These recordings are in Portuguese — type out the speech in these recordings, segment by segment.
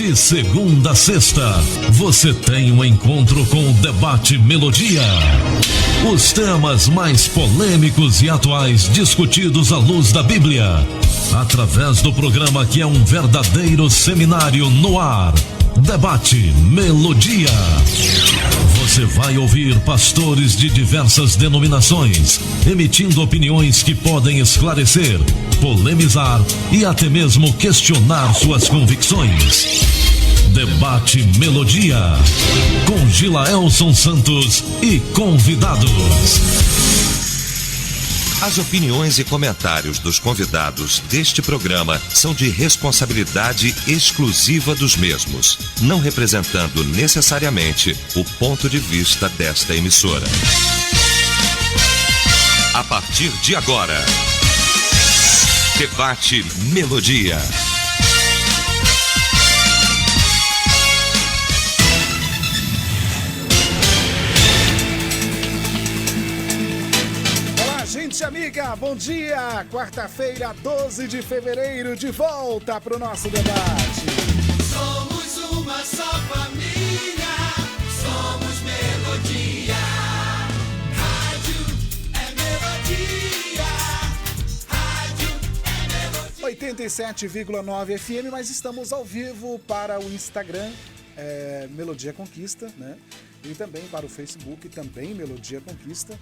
De segunda a sexta, você tem um encontro com o Debate Melodia. Os temas mais polêmicos e atuais discutidos à luz da Bíblia. Através do programa que é um verdadeiro seminário no ar. Debate Melodia. Você vai ouvir pastores de diversas denominações, emitindo opiniões que podem esclarecer, polemizar e até mesmo questionar suas convicções. Debate Melodia, com Gilaelson Santos e convidados. As opiniões e comentários dos convidados deste programa são de responsabilidade exclusiva dos mesmos, não representando necessariamente o ponto de vista desta emissora. A partir de agora, Debate Melodia. Gente amiga, bom dia! Quarta-feira, 12 de fevereiro, de volta para o nosso debate. Somos uma só família, somos Melodia. Rádio é Melodia, rádio é Melodia. 87,9 FM, mas estamos ao vivo para o Instagram, Melodia Conquista, né? E também para o Facebook, também Melodia Conquista.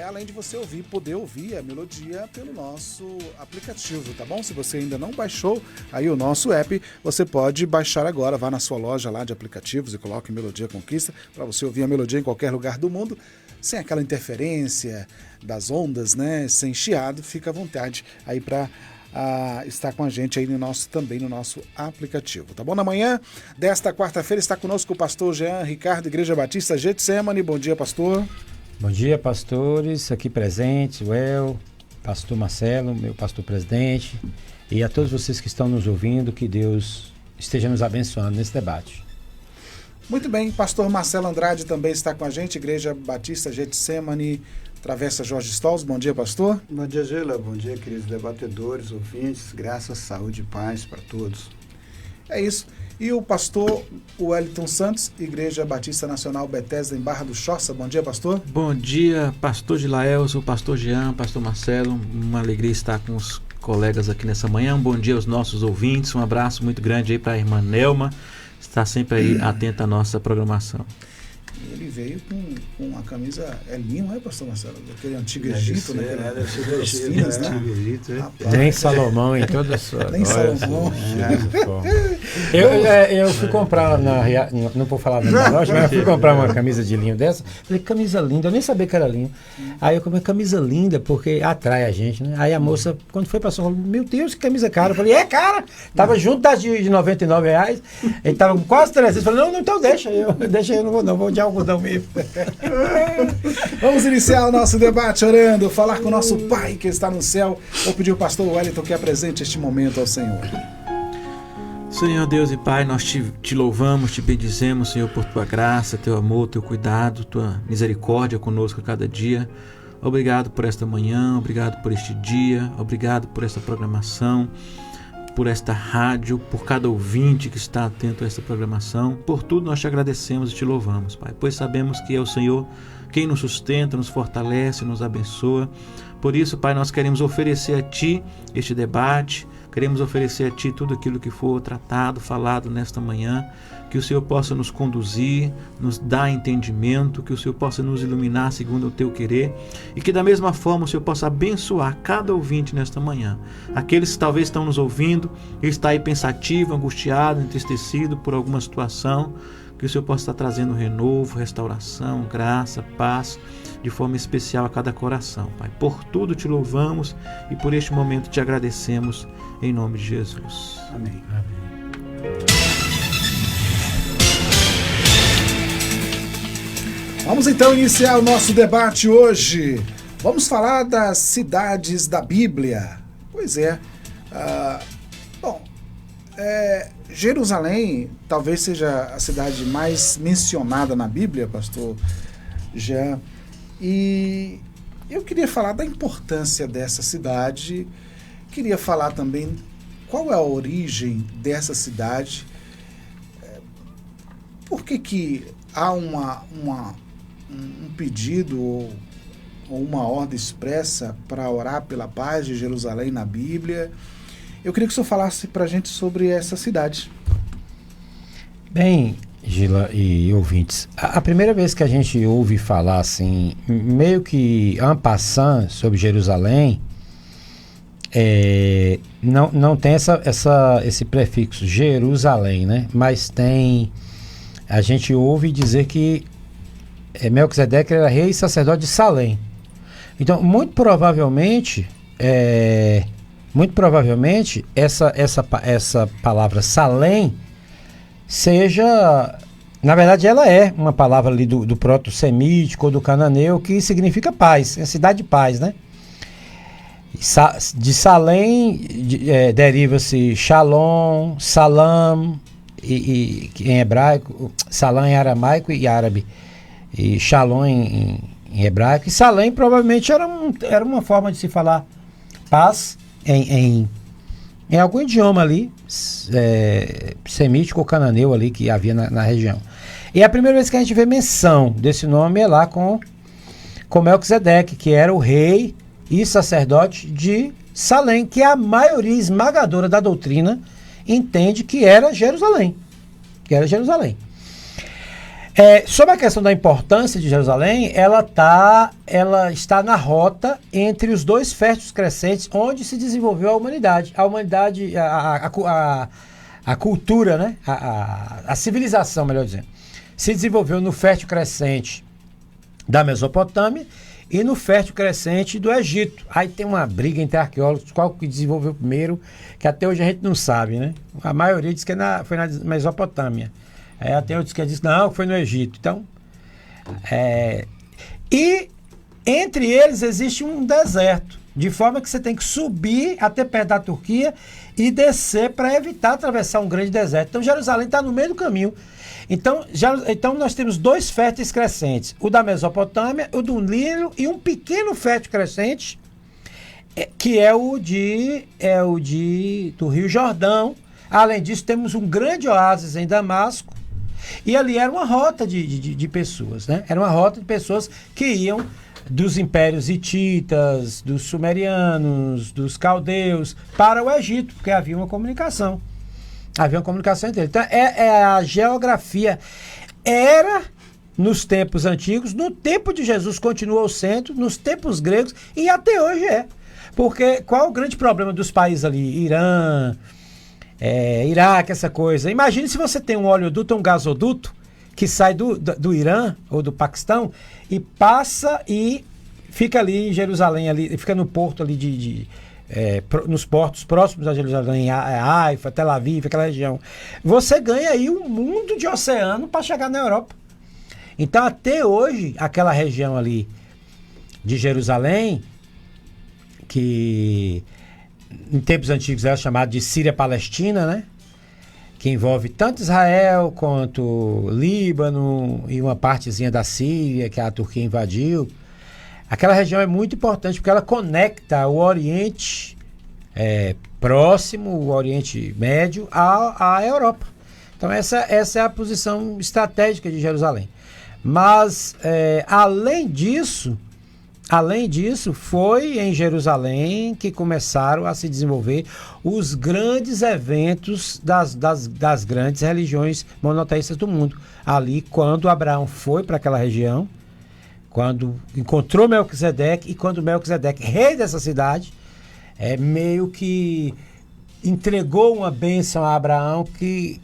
Além de você poder ouvir a Melodia pelo nosso aplicativo, tá bom? Se você ainda não baixou aí o nosso app, você pode baixar agora, vá na sua loja lá de aplicativos e coloque Melodia Conquista para você ouvir a Melodia em qualquer lugar do mundo, sem aquela interferência das ondas, né? Sem chiado, fica à vontade aí para estar com a gente aí também no nosso aplicativo, tá bom? Na manhã desta quarta-feira está conosco o pastor Jean Ricardo, Igreja Batista Getsemane. Bom dia, pastor. Bom dia, pastores, aqui presentes, o El, pastor Marcelo, meu pastor presidente, e a todos vocês que estão nos ouvindo, que Deus esteja nos abençoando nesse debate. Muito bem, pastor Marcelo Andrade também está com a gente, Igreja Batista Getsemane, Travessa Jorge Stolz. Bom dia, pastor. Bom dia, Gila. Bom dia, queridos debatedores, ouvintes. Graça, saúde e paz para todos. É isso. E o pastor Wellington Santos, Igreja Batista Nacional Bethesda em Barra do Choça. Bom dia, pastor. Bom dia, pastor Gilaelson, pastor Jean, pastor Marcelo. Uma alegria estar com os colegas aqui nessa manhã. Um bom dia aos nossos ouvintes. Um abraço muito grande aí para a irmã Nelma. Está sempre aí atenta à nossa programação. Ele veio com a camisa linho, não é, pastor Marcelo? Aquele antigo Egito, né? Nem Salomão em toda a sua. Nem Salomão. Eu fui comprar não vou falar na loja, mas eu fui comprar uma camisa de linho dessa. Falei, camisa linda, eu nem sabia que era linho. Aí eu comprei camisa linda, porque atrai a gente, né? Aí a moça, quando foi pra São Paulo, meu Deus, que camisa cara. Eu falei, é cara? Tava junto das de R$99, ele tava com quase 300. Eu falei, não, então deixa eu não vou de algodão mesmo. Vamos iniciar o nosso debate orando, falar com o nosso Pai que está no céu. Vou pedir ao pastor Wellington que apresente este momento ao Senhor. Senhor Deus e Pai, nós te louvamos, te bendizemos, Senhor, por tua graça, teu amor, teu cuidado, tua misericórdia conosco a cada dia. Obrigado por esta manhã, obrigado por este dia, obrigado por esta programação, por esta rádio, por cada ouvinte que está atento a esta programação. Por tudo nós te agradecemos e te louvamos, Pai, pois sabemos que é o Senhor quem nos sustenta, nos fortalece, nos abençoa. Por isso, Pai, nós queremos oferecer a Ti este debate, queremos oferecer a Ti tudo aquilo que for tratado, falado nesta manhã, que o Senhor possa nos conduzir, nos dar entendimento, que o Senhor possa nos iluminar segundo o Teu querer e que da mesma forma o Senhor possa abençoar cada ouvinte nesta manhã. Aqueles que talvez estão nos ouvindo e está aí pensativo, angustiado, entristecido por alguma situação, que o Senhor possa estar trazendo renovo, restauração, graça, paz, de forma especial a cada coração, Pai. Por tudo te louvamos e por este momento te agradecemos, em nome de Jesus. Amém. Amém. Vamos então iniciar o nosso debate hoje. Vamos falar das cidades da Bíblia. Pois é. Jerusalém talvez seja a cidade mais mencionada na Bíblia, pastor Jean. E eu queria falar da importância dessa cidade. Queria falar também qual é a origem dessa cidade por que há um pedido ou uma ordem expressa para orar pela paz de Jerusalém na Bíblia? Eu queria que o senhor falasse para a gente sobre essa cidade. Bem, Gila e ouvintes, a primeira vez que a gente ouve falar assim, meio que en passant sobre Jerusalém, não tem esse prefixo Jerusalém, né? Mas a gente ouve dizer que Melquisedeque era rei e sacerdote de Salém. Então, muito provavelmente essa palavra Salém seja, na verdade ela é uma palavra ali do proto-semítico ou do cananeu que significa paz, é cidade de paz, né? De Salém deriva-se Shalom, Salam, e em hebraico, Salam em aramaico e árabe, e Shalom em hebraico, e Salém provavelmente era uma forma de se falar paz em algum idioma ali, semítico ou cananeu ali que havia na região. E a primeira vez que a gente vê menção desse nome é lá com Melquisedeque, que era o rei e sacerdote de Salém, que a maioria esmagadora da doutrina entende que era Jerusalém. Sobre a questão da importância de Jerusalém, ela está na rota entre os dois férteis crescentes onde se desenvolveu a humanidade. A humanidade, a cultura, né? A civilização, melhor dizendo, se desenvolveu no fértil crescente da Mesopotâmia e no fértil crescente do Egito. Aí tem uma briga entre arqueólogos, qual que desenvolveu primeiro, que até hoje a gente não sabe, né? A maioria diz que foi na Mesopotâmia. Até outros que dizem que não, foi no Egito. Então, e entre eles existe um deserto, de forma que você tem que subir até perto da Turquia e descer para evitar atravessar um grande deserto. Então, Jerusalém está no meio do caminho. Então, nós temos dois férteis crescentes, o da Mesopotâmia, o do Nilo e um pequeno fértil crescente, que é o do Rio Jordão. Além disso, temos um grande oásis em Damasco, e ali era uma rota de pessoas, né? Era uma rota de pessoas que iam dos impérios hititas, dos sumerianos, dos caldeus, para o Egito, porque havia uma comunicação. Havia uma comunicação entre eles. Então, a geografia era nos tempos antigos, no tempo de Jesus continuou sendo, nos tempos gregos, e até hoje é. Porque qual é o grande problema dos países ali? Irã, Iraque, essa coisa. Imagine se você tem um oleoduto, um gasoduto, que sai do Irã ou do Paquistão e passa e fica ali em Jerusalém, ali, fica no porto ali nos portos próximos a Jerusalém, Haifa, Tel Aviv, aquela região. Você ganha aí um mundo de oceano para chegar na Europa. Então, até hoje, aquela região ali de Jerusalém, que em tempos antigos era chamada de Síria-Palestina, né? Que envolve tanto Israel quanto Líbano e uma partezinha da Síria que a Turquia invadiu. Aquela região é muito importante porque ela conecta o Oriente Próximo, o Oriente Médio, à Europa. Então essa é a posição estratégica de Jerusalém. Mas, além disso, foi em Jerusalém que começaram a se desenvolver os grandes eventos das grandes religiões monoteístas do mundo. Ali, quando Abraão foi para aquela região, quando encontrou Melquisedeque, e quando Melquisedeque, rei dessa cidade, meio que entregou uma bênção a Abraão que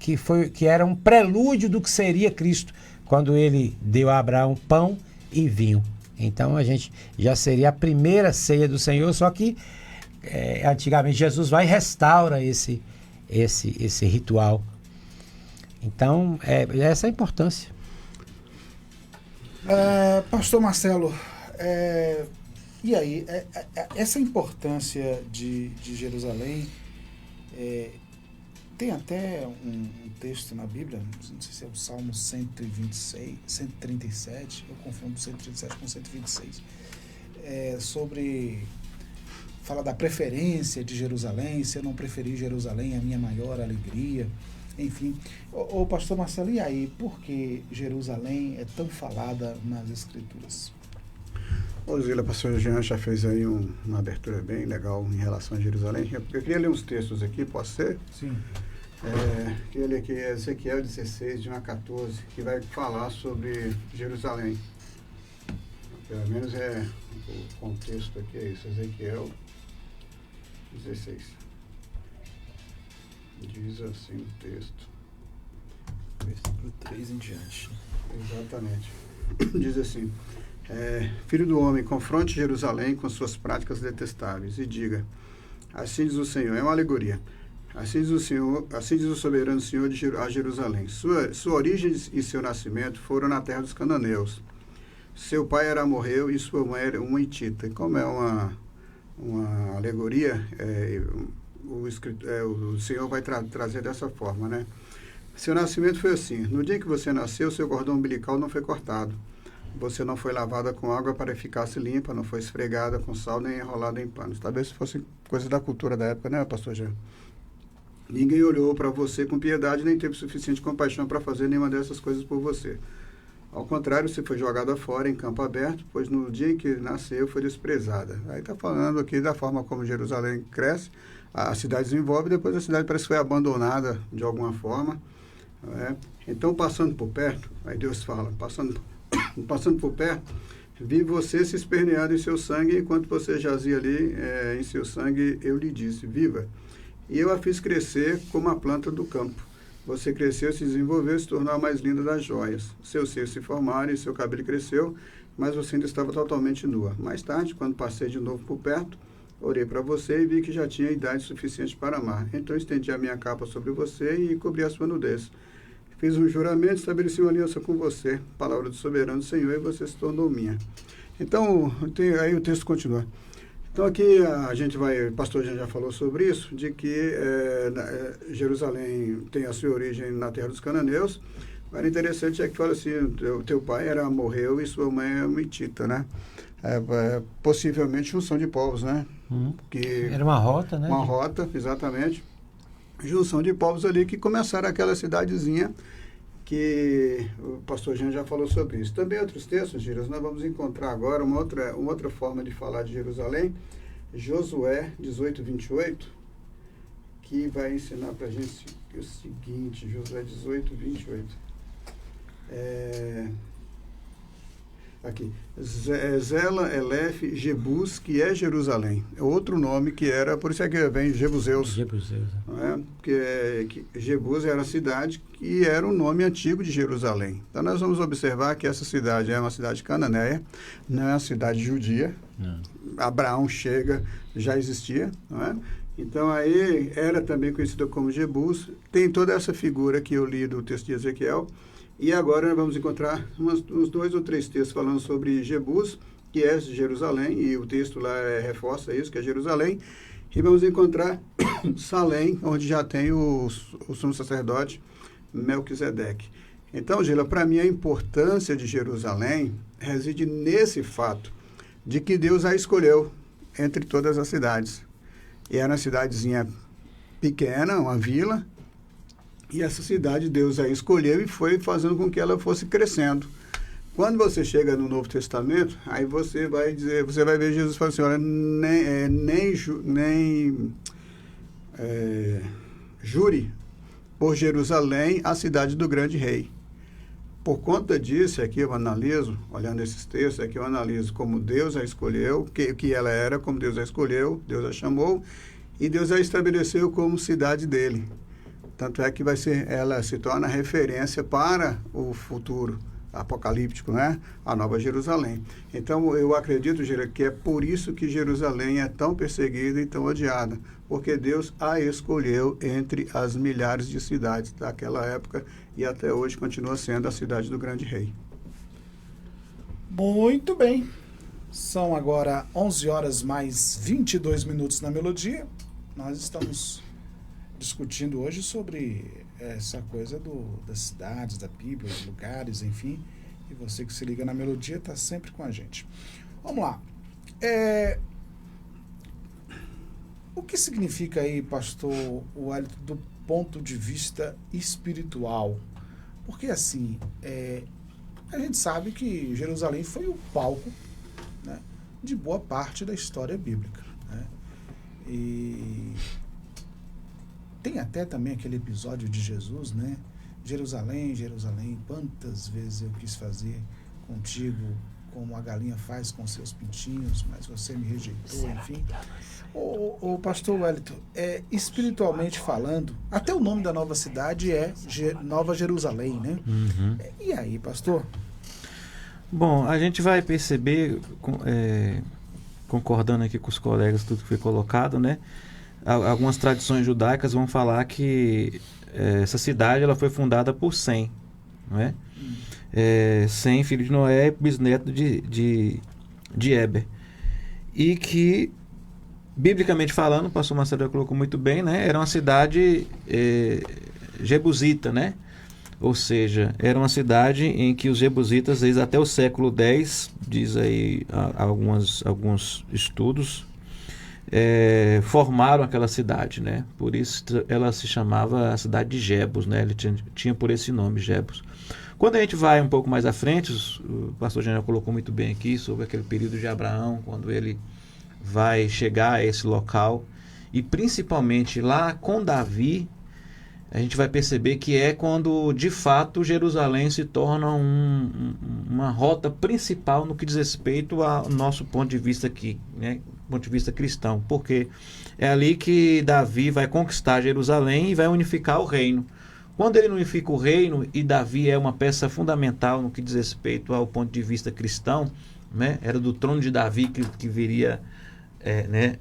era um prelúdio do que seria Cristo, quando ele deu a Abraão pão e vinho. Então a gente já seria a primeira ceia do Senhor, só que antigamente Jesus vai e restaura esse ritual. Então, essa é a importância. Pastor Marcelo, e aí, essa importância de Jerusalém, tem até um texto na Bíblia, não sei se é o Salmo 126, 137, eu confundo 137 com 126, fala da preferência de Jerusalém. Se eu não preferir Jerusalém, é a minha maior alegria. enfim. Ô pastor Marcelo, e aí, por que Jerusalém é tão falada nas Escrituras? Ô Zila, o pastor Jean já fez aí uma abertura bem legal em relação a Jerusalém. Eu queria ler uns textos aqui, pode ser? Sim. Queria ler aqui Ezequiel 16, de 1 a 14, que vai falar sobre Jerusalém. Pelo menos o contexto aqui é isso, Ezequiel 16. Diz assim o texto. Versículo 3 em diante. Exatamente. Diz assim: Filho do homem, confronte Jerusalém com suas práticas detestáveis e diga: assim diz o Senhor. É uma alegoria. Assim diz o Senhor, assim diz o soberano Senhor a Jerusalém. Sua origem e seu nascimento foram na terra dos cananeus. Seu pai era amorreu e sua mãe era uma hitita. E como é uma alegoria, o Senhor vai trazer dessa forma, né? Seu nascimento foi assim: no dia que você nasceu, seu cordão umbilical não foi cortado. Você não foi lavada com água para ficar-se limpa, não foi esfregada com sal nem enrolada em panos. Talvez fosse coisa da cultura da época, né, pastor Jean? Ninguém olhou para você com piedade, nem teve suficiente compaixão para fazer nenhuma dessas coisas por você. Ao contrário, você foi jogada fora em campo aberto, pois no dia em que nasceu foi desprezada. Aí está falando aqui da forma como Jerusalém cresce, a cidade desenvolve, depois a cidade parece que foi abandonada de alguma forma. Então, passando por perto, aí Deus fala, passando por perto, vi você se esperneando em seu sangue, enquanto você jazia ali em seu sangue, eu lhe disse: viva! E eu a fiz crescer como a planta do campo. Você cresceu, se desenvolveu, se tornou a mais linda das joias. Seus seios se formaram e seu cabelo cresceu, mas você ainda estava totalmente nua. Mais tarde, quando passei de novo por perto, orei para você e vi que já tinha idade suficiente para amar. Então estendi a minha capa sobre você e cobri a sua nudez. Fiz um juramento, estabeleci uma aliança com você, palavra do soberano Senhor, e você se tornou minha. Então, aí o texto continua. Então aqui a gente o pastor já falou sobre isso, de que Jerusalém tem a sua origem na terra dos cananeus. Mas interessante é que fala assim: teu pai era amorreu e sua mãe é uma hitita, né? Possivelmente junção de povos, né? Que Era uma rota, né? Uma rota, exatamente. Junção de povos ali que começaram aquela cidadezinha que o pastor Jean já falou sobre isso. Também outros textos, Giras, nós vamos encontrar agora uma outra forma de falar de Jerusalém, Josué 18, 28, que vai ensinar para a gente o seguinte, Josué 18, 28. Aqui, Zela, Elef, Jebus, que é Jerusalém. É outro nome que era, por isso é que vem Jebuseus. Jebuseus, né? Porque Jebus era a cidade que era o nome antigo de Jerusalém. Então nós vamos observar que essa cidade é uma cidade cananeia, não é uma cidade judia. Não. Abraão chega, já existia, não é? Então aí era também conhecida como Jebus. Tem toda essa figura que eu li do texto de Ezequiel. E agora nós vamos encontrar uns 2 ou 3 textos falando sobre Jebus, que é Jerusalém, e o texto lá reforça isso, que é Jerusalém. E vamos encontrar Salém, onde já tem o sumo sacerdote Melquisedeque. Então, Gila, para mim a importância de Jerusalém reside nesse fato de que Deus a escolheu entre todas as cidades. E era uma cidadezinha pequena, uma vila, e essa cidade Deus a escolheu e foi fazendo com que ela fosse crescendo. Quando você chega no Novo Testamento, aí você vai ver Jesus falando assim: olha, jure por Jerusalém, a cidade do grande rei. Por conta disso, aqui eu analiso, olhando esses textos, aqui eu analiso como Deus a escolheu, que ela era, como Deus a escolheu, Deus a chamou, e Deus a estabeleceu como cidade dele. Tanto é que ela se torna referência para o futuro apocalíptico, né? A Nova Jerusalém. Então, eu acredito, que é por isso que Jerusalém é tão perseguida e tão odiada, porque Deus a escolheu entre as milhares de cidades daquela época e até hoje continua sendo a cidade do grande rei. Muito bem. São agora 11 horas mais 22 minutos na Melodia. Nós estamos discutindo hoje sobre essa coisa das cidades, da Bíblia, os lugares, enfim. E você que se liga na Melodia está sempre com a gente. Vamos lá. O que significa aí, pastor Wellington, do ponto de vista espiritual. Porque assim, a gente sabe que Jerusalém foi o palco, né, de boa parte da história bíblica, né? E tem até também aquele episódio de Jesus, né? Jerusalém, Jerusalém, quantas vezes eu quis fazer contigo como a galinha faz com seus pintinhos, mas você me rejeitou, enfim. O pastor Wellington, espiritualmente falando, até o nome da nova cidade é Nova Jerusalém, né? Uhum. E aí, pastor? Bom, a gente vai perceber, concordando aqui com os colegas, tudo que foi colocado, né? Algumas tradições judaicas vão falar que essa cidade ela foi fundada por Sem, não é? Sem, filho de Noé, bisneto de Eber. E que, biblicamente falando, o pastor Marcelo colocou muito bem, né? Era uma cidade jebusita, né? Ou seja, era uma cidade em que os jebusitas, desde até o século X, diz aí alguns estudos, formaram aquela cidade, né? Por isso ela se chamava a cidade de Jebus, né? Ele tinha por esse nome, Jebus. Quando a gente vai um pouco mais à frente, o pastor General colocou muito bem aqui sobre aquele período de Abraão, quando ele vai chegar a esse local, e principalmente lá com Davi, a gente vai perceber que é quando de fato Jerusalém se torna uma rota principal no que diz respeito ao nosso ponto de vista aqui, né? Ponto de vista cristão, porque é ali que Davi vai conquistar Jerusalém e vai unificar o reino. Quando ele unifica o reino, e Davi é uma peça fundamental no que diz respeito ao ponto de vista cristão, né? Era do trono de Davi que viria, né?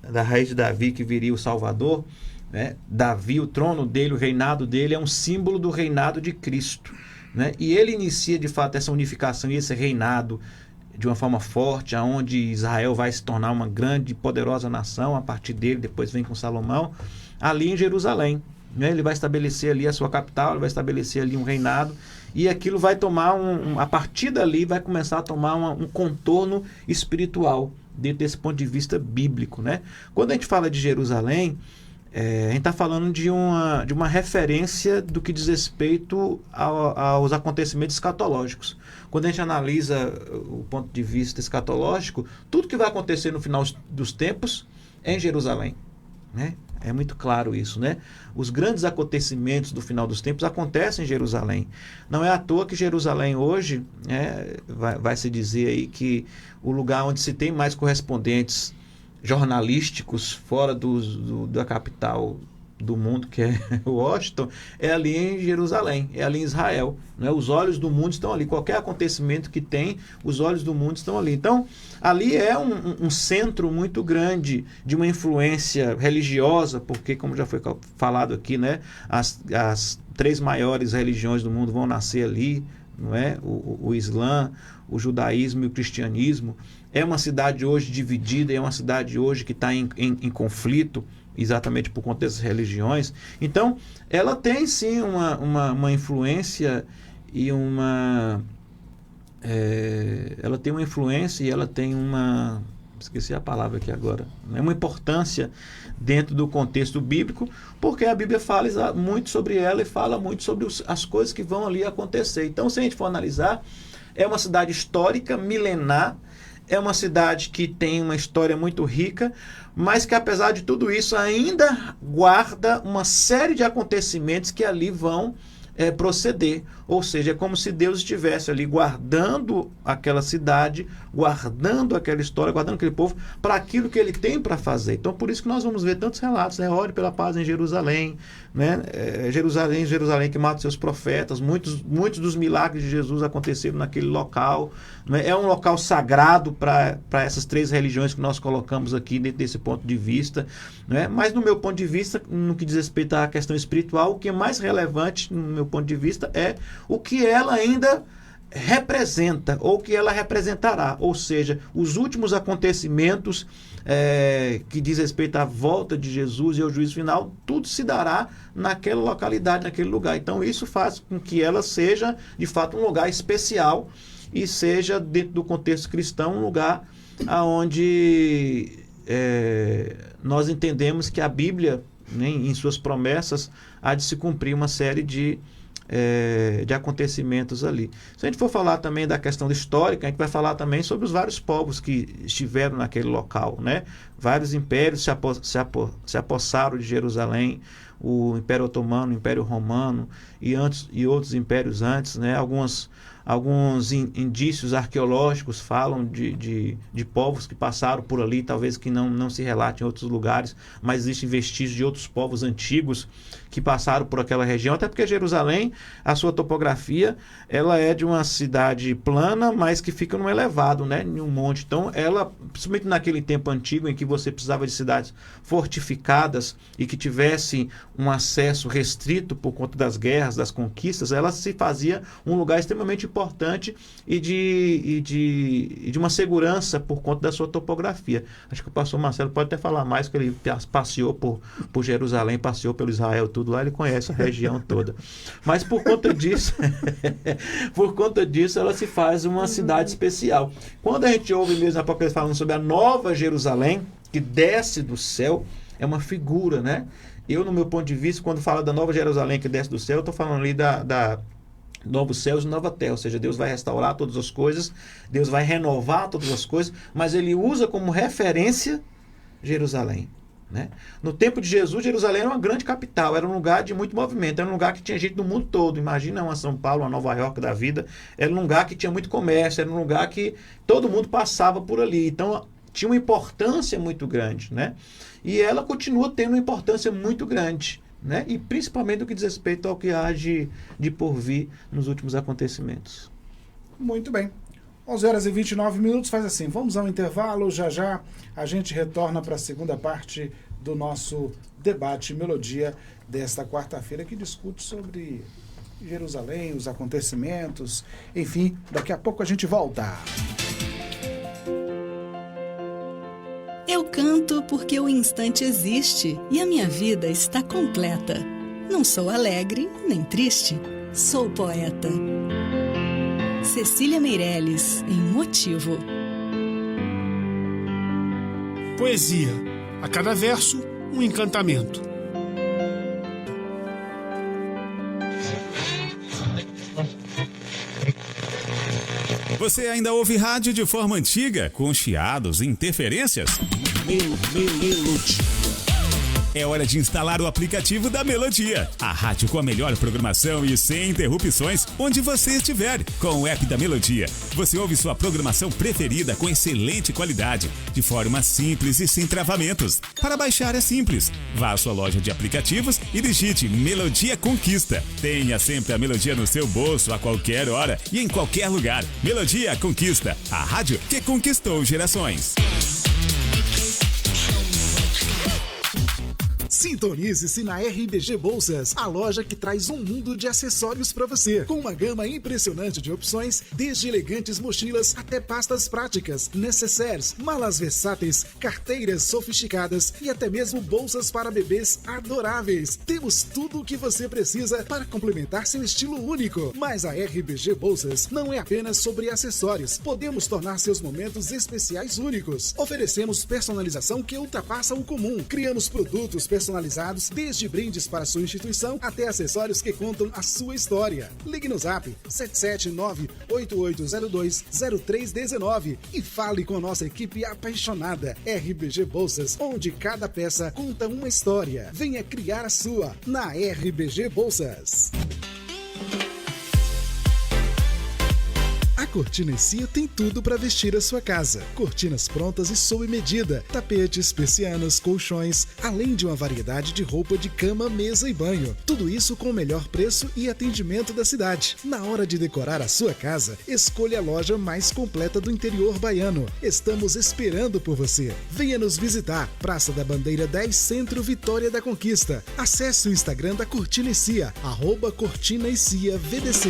Da raiz de Davi que viria o Salvador, né? Davi, o trono dele, o reinado dele é um símbolo do reinado de Cristo, né? E ele inicia de fato essa unificação e esse reinado de uma forma forte, aonde Israel vai se tornar uma grande e poderosa nação a partir dele, depois vem com Salomão, ali em Jerusalém, né? Ele vai estabelecer ali a sua capital, ele vai estabelecer ali um reinado, e aquilo vai tomar a partir dali vai começar a tomar um contorno espiritual, dentro desse ponto de vista bíblico, né? Quando a gente fala de Jerusalém, a gente está falando de uma referência do que diz respeito aos acontecimentos escatológicos. Quando a gente analisa o ponto de vista escatológico, tudo que vai acontecer no final dos tempos é em Jerusalém, né? É muito claro isso, né? Os grandes acontecimentos do final dos tempos acontecem em Jerusalém. Não é à toa que Jerusalém hoje, vai se dizer aí que o lugar onde se tem mais correspondentes jornalísticos fora da capital do mundo, que é Washington, é ali em Jerusalém, é ali em Israel, né? Os olhos do mundo estão ali, qualquer acontecimento que tem, os olhos do mundo estão ali. Então, ali é um centro muito grande de uma influência religiosa, porque, como já foi falado aqui, né, as 3 maiores religiões do mundo vão nascer ali, não é? O Islã, o judaísmo e o cristianismo. É uma cidade hoje dividida, é uma cidade hoje que está em conflito, exatamente por conta dessas religiões. Então, ela tem sim uma influência e ela tem uma influência e ela tem esqueci a palavra aqui agora, é uma importância dentro do contexto bíblico, porque a Bíblia fala muito sobre ela e fala muito sobre as coisas que vão ali acontecer. Então, se a gente for analisar, é uma cidade histórica, milenar, é uma cidade que tem uma história muito rica, mas que, apesar de tudo isso, ainda guarda uma série de acontecimentos que ali vão proceder. Ou seja, é como se Deus estivesse ali guardando aquela cidade, guardando aquela história, guardando aquele povo para aquilo que ele tem para fazer. Então, por isso que nós vamos ver tantos relatos, né? Ore pela paz em Jerusalém, né? Jerusalém que mata seus profetas. Muitos dos milagres de Jesus aconteceram naquele local, né? É um local sagrado para essas 3 religiões que nós colocamos aqui dentro desse ponto de vista, né? Mas, no meu ponto de vista, no que diz respeito à questão espiritual, o que é mais relevante, no meu ponto de vista, é o que ela ainda representa, ou que ela representará, ou seja, os últimos acontecimentos que diz respeito à volta de Jesus e ao juízo final, tudo se dará naquela localidade, naquele lugar. Então, isso faz com que ela seja, de fato, um lugar especial e seja, dentro do contexto cristão, um lugar onde nós entendemos que a Bíblia, né, em suas promessas, há de se cumprir uma série de acontecimentos ali. Se a gente for falar também da questão histórica, a gente vai falar também sobre os vários povos que estiveram naquele local, né? Vários impérios se apossaram de Jerusalém, o Império Otomano, o Império Romano e outros impérios antes, né? Alguns indícios arqueológicos falam de povos que passaram por ali, talvez que não se relate em outros lugares, mas existem vestígios de outros povos antigos que passaram por aquela região, até porque Jerusalém, a sua topografia, ela é de uma cidade plana, mas que fica num elevado, né, em um monte. Então, ela, principalmente naquele tempo antigo em que você precisava de cidades fortificadas e que tivesse um acesso restrito por conta das guerras, das conquistas, ela se fazia um lugar extremamente importante e de uma segurança por conta da sua topografia. Acho que o pastor Marcelo pode até falar mais, que ele passeou por Jerusalém, passeou pelo Israel, tudo lá, ele conhece a região toda. Mas por conta disso, ela se faz uma cidade especial. Quando a gente ouve mesmo a Apocalipse falando sobre a Nova Jerusalém, que desce do céu, é uma figura, né? Eu, no meu ponto de vista, quando falo da Nova Jerusalém que desce do céu, eu estou falando ali da novos céus e nova terra, ou seja, Deus vai restaurar todas as coisas, Deus vai renovar todas as coisas, mas ele usa como referência Jerusalém, né? No tempo de Jesus, Jerusalém era uma grande capital, era um lugar de muito movimento, era um lugar que tinha gente do mundo todo. Imagina uma São Paulo, uma Nova York da vida, era um lugar que tinha muito comércio, era um lugar que todo mundo passava por ali, então tinha uma importância muito grande, né? E ela continua tendo uma importância muito grande, né? E principalmente no que diz respeito ao que há de por vir nos últimos acontecimentos. Muito bem. 11h29, faz assim, vamos ao intervalo, já a gente retorna para a segunda parte do nosso debate Melodia desta quarta-feira, que discute sobre Jerusalém, os acontecimentos, enfim, daqui a pouco a gente volta. Eu canto porque o instante existe e a minha vida está completa. Não sou alegre nem triste, sou poeta. Cecília Meirelles, em Motivo. Poesia. A cada verso, um encantamento. Você ainda ouve rádio de forma antiga, com chiados e interferências? Melodia. É hora de instalar o aplicativo da Melodia. A rádio com a melhor programação e sem interrupções, onde você estiver. Com o app da Melodia, você ouve sua programação preferida com excelente qualidade, de forma simples e sem travamentos. Para baixar é simples. Vá à sua loja de aplicativos e digite Melodia Conquista. Tenha sempre a Melodia no seu bolso, a qualquer hora e em qualquer lugar. Melodia Conquista, a rádio que conquistou gerações. Sintonize-se na RBG Bolsas, a loja que traz um mundo de acessórios para você, com uma gama impressionante de opções, desde elegantes mochilas até pastas práticas, necessaires, malas versáteis, carteiras sofisticadas e até mesmo bolsas para bebês adoráveis. Temos tudo o que você precisa para complementar seu estilo único. Mas a RBG Bolsas não é apenas sobre acessórios. Podemos tornar seus momentos especiais únicos. Oferecemos personalização que ultrapassa o comum. Criamos produtos personalizados, desde brindes para sua instituição até acessórios que contam a sua história. Ligue no Zap 779-8802-0319 e fale com a nossa equipe apaixonada. RBG Bolsas, onde cada peça conta uma história. Venha criar a sua na RBG Bolsas. A Cortina & Cia tem tudo para vestir a sua casa. Cortinas prontas e sob medida, tapetes, persianas, colchões, além de uma variedade de roupa de cama, mesa e banho. Tudo isso com o melhor preço e atendimento da cidade. Na hora de decorar a sua casa, escolha a loja mais completa do interior baiano. Estamos esperando por você. Venha nos visitar. Praça da Bandeira 10, Centro, Vitória da Conquista. Acesse o Instagram da Cortina & Cia, @Cortina & Cia VDC.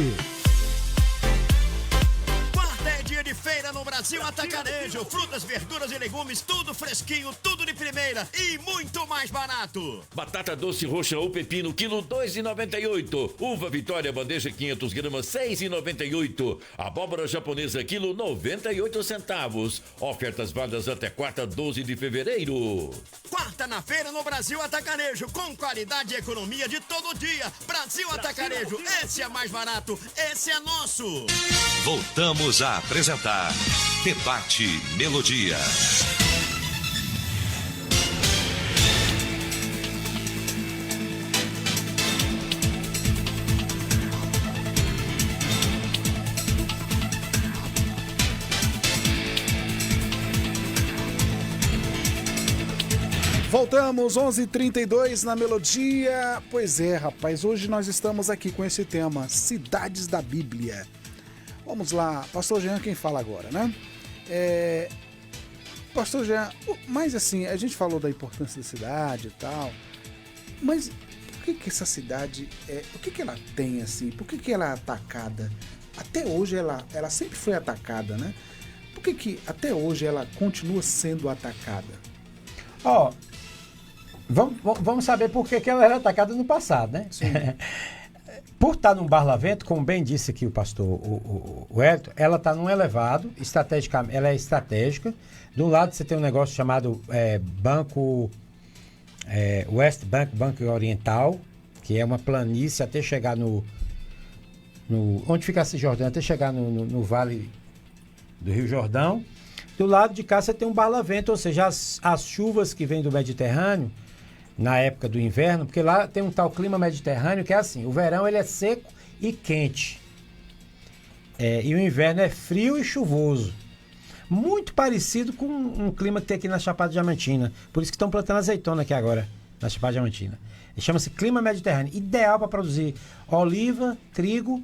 Feira no Brasil. Brasil Atacarejo, frutas, verduras e legumes, tudo fresquinho, tudo de primeira e muito mais barato. Batata doce roxa ou pepino, quilo 2,98. Uva Vitória, bandeja 500 gramas, 6,98. Abóbora japonesa, quilo 98 centavos. Ofertas válidas até quarta, 12 de fevereiro. Quarta na feira no Brasil Atacarejo, com qualidade e economia de todo dia. Brasil Atacarejo, esse é mais barato, esse é nosso. Voltamos a apresentar Debate Melodia. Voltamos, 11h32 na Melodia. Pois é, rapaz, hoje nós estamos aqui com esse tema, Cidades da Bíblia. Vamos lá, Pastor Jean, quem fala agora, né? Pastor Jean, mas assim, a gente falou da importância da cidade e tal, mas por que essa cidade, o que ela tem assim, por que ela é atacada? Até hoje ela sempre foi atacada, né? Por que até hoje ela continua sendo atacada? Vamos saber por que ela era atacada no passado, né? Por estar num barlavento, como bem disse aqui o pastor o Elton, ela está num elevado, estrategicamente, ela é estratégica. De um lado você tem um negócio chamado Banco West Bank, Banco Oriental, que é uma planície até chegar onde fica a Cisjordânia, até chegar no vale do Rio Jordão. Do lado de cá você tem um barlavento, ou seja, as chuvas que vêm do Mediterrâneo, na época do inverno, porque lá tem um tal clima mediterrâneo que é assim, o verão ele é seco e quente. E o inverno é frio e chuvoso. Muito parecido com um clima que tem aqui na Chapada Diamantina. Por isso que estão plantando azeitona aqui agora, na Chapada Diamantina. Chama-se clima mediterrâneo. Ideal para produzir oliva, trigo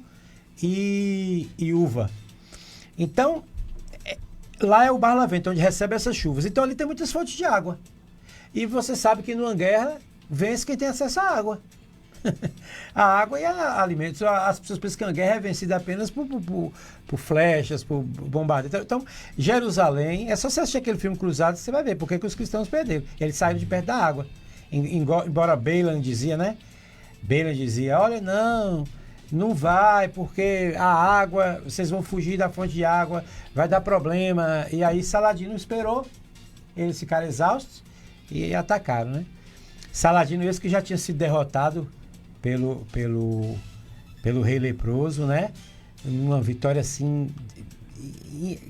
e uva. Então, lá é o barlavento, onde recebe essas chuvas. Então ali tem muitas fontes de água. E você sabe que numa guerra vence quem tem acesso à água. A água e alimentos. As pessoas pensam que a guerra é vencida apenas por flechas, por bombardeio. Então, Jerusalém, é só você assistir aquele filme Cruzado, você vai ver por que os cristãos perderam. Eles saíram de perto da água. Embora Balaam dizia, né? Balaam dizia, olha, não vai, porque a água, vocês vão fugir da fonte de água, vai dar problema. E aí Saladino esperou eles ficaram exaustos e atacaram, né? Saladino esse que já tinha sido derrotado pelo rei leproso, né? Uma vitória assim,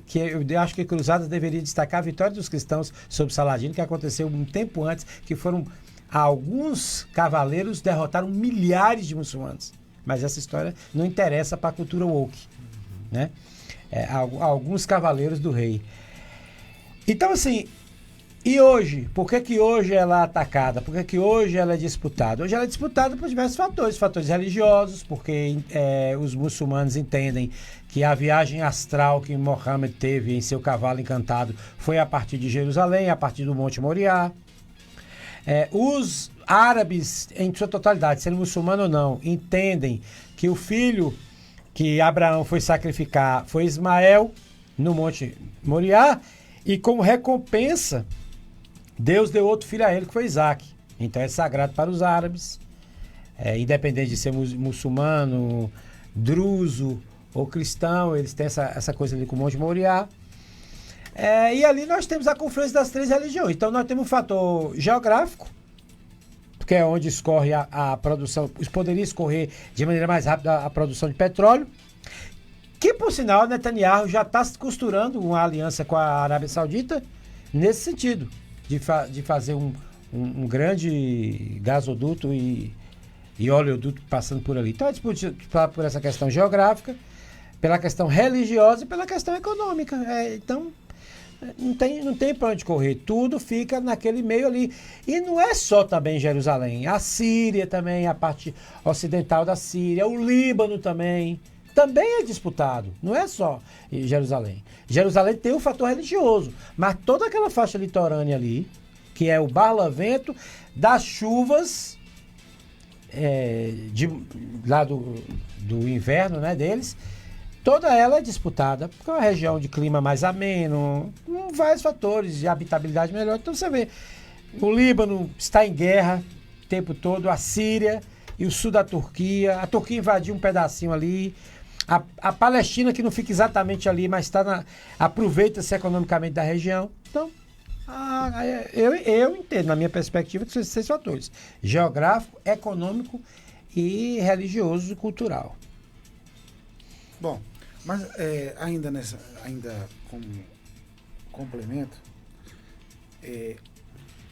que eu acho que Cruzadas deveria destacar a vitória dos cristãos sobre Saladino, que aconteceu um tempo antes, que foram alguns cavaleiros derrotaram milhares de muçulmanos. Mas essa história não interessa para a cultura woke, né? Alguns cavaleiros do rei. Então, assim, e hoje? Por que hoje ela é atacada? Por que hoje ela é disputada? Hoje ela é disputada por diversos fatores religiosos, porque os muçulmanos entendem que a viagem astral que Mohammed teve em seu cavalo encantado foi a partir de Jerusalém, a partir do Monte Moriá. Os árabes, em sua totalidade, sendo muçulmano ou não, entendem que o filho que Abraão foi sacrificar foi Ismael no Monte Moriá, e como recompensa Deus deu outro filho a ele, que foi Isaac. Então é sagrado para os árabes, independente de ser muçulmano, druso ou cristão, eles têm essa coisa ali com o Monte Moriá. E ali nós temos a confluência das três religiões. Então nós temos um fator geográfico, que é onde escorre a produção, poderia escorrer de maneira mais rápida a produção de petróleo, que por sinal Netanyahu já está costurando uma aliança com a Arábia Saudita nesse sentido, de fazer um grande gasoduto e oleoduto passando por ali. Então é disputar por essa questão geográfica, pela questão religiosa e pela questão econômica. Então não tem para onde correr, tudo fica naquele meio ali. E não é só também Jerusalém, a Síria também, a parte ocidental da Síria, o Líbano também é disputado, não é só Jerusalém. Jerusalém tem o fator religioso, mas toda aquela faixa litorânea ali, que é o barlavento das chuvas lá do inverno, né, deles, toda ela é disputada, porque é uma região de clima mais ameno, com vários fatores de habitabilidade melhor. Então você vê, o Líbano está em guerra o tempo todo, a Síria e o sul da Turquia. A Turquia invadiu um pedacinho ali. A Palestina, que não fica exatamente ali, mas aproveita-se economicamente da região. Então, eu entendo, na minha perspectiva, que são esses 6 fatores: geográfico, econômico e religioso e cultural. Bom, mas ainda como complemento,